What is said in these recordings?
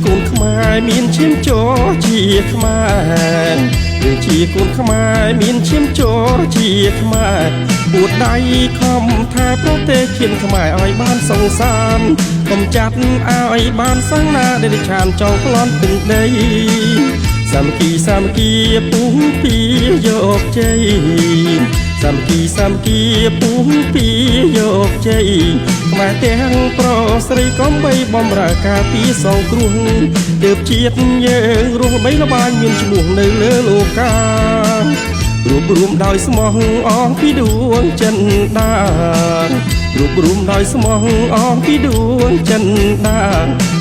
កូនខ្មែរមានឈាមជរជាខ្មែរយើងជាកូនខ្មែរមានឈាមជរជាខ្មែរពួតដៃខំថាប្រទេសជាតិខ្មែរឲ្យបានសង្សានកុំចាត់ឲ្យបានសង្ណាដែលឆានចង់ក្លន់ទឹកដីសាមគ្គីពុះពីយកជ័យសាមគ្គីពុះពីយកជ័យខ្មែរទាំងប្រុសស្រីក៏បីបំរើការពីសងគ្រោះទើបជាតិយើងរស់បីល្បាញមានឈ្មោះនៅលើលោការួបរวมដោយស្មោះអងពីដួងចិនដារួបរวมដោយស្មោះអងពីដួងចិនដា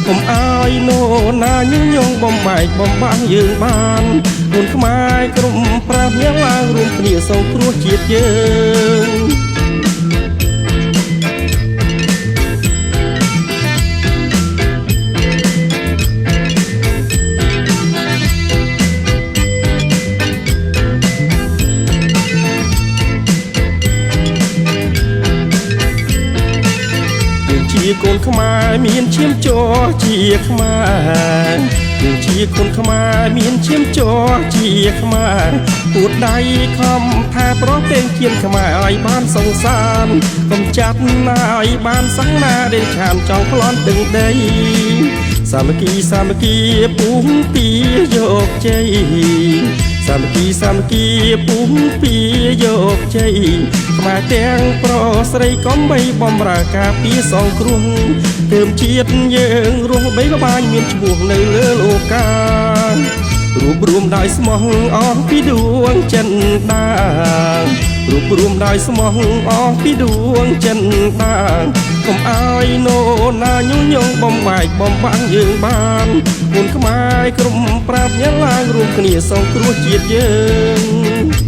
កុំឲ្យនរណាញញងបំបែកបំបាំងយើងបានកូនខ្មែរក្រុមប្រាំយ៉ាងឡើងរួមគ្នាសងគ្រោះជាតិយើងជាកូនខ្មែរមានឈាមជរជាខ្មែរយើងជាកូនខ្មែរមានឈាមជរជាខ្មែរពួតដៃខំថាប្រទេសជាតិខ្មែរឲ្យបានសង្សានកុំចាត់ណាឲ្យបានសង្ណាដែលឆានចង់ក្លន់ទឹកដីសាមគ្គីពុះពីយកជ័យសាមគ្គីពុះពីយកជ័យខ្មែរទាំងប្រុសស្រីក៏បីបំរើការពីសងគ្រោះទើបជាតិយើងរស់បីល្បាញមានឈ្មោះនៅលើលោការួបរวมដោយស្មោះអងពីដួងចិនដារួបរวมដោយស្មោះអងពីដួងចិនដាកុំឲ្យនរណាញញងបំបែកបំបាំងយើងបានកូនខ្មែរក្រុមប្រាប់យ៉ាងឡើងរួមគ្នាសងគ្រោះជាតិយើង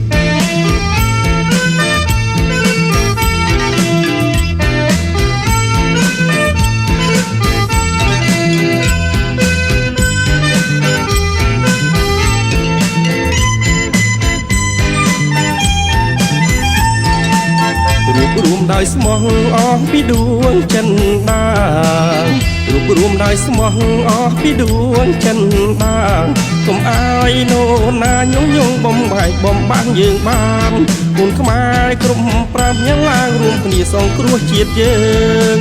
រួបរวมដោយស្មោះអស់ពីដួងចិនដារួបរวมដោយស្មោះអស់ពីដួងចិនដាកុំឲ្យនរណាញញងបំបែកបំបាំងយើងបានកូនខ្មែរក្រុមប្រាំយ៉ាងឡើងរួមគ្នាសងគ្រោះជាតិយើង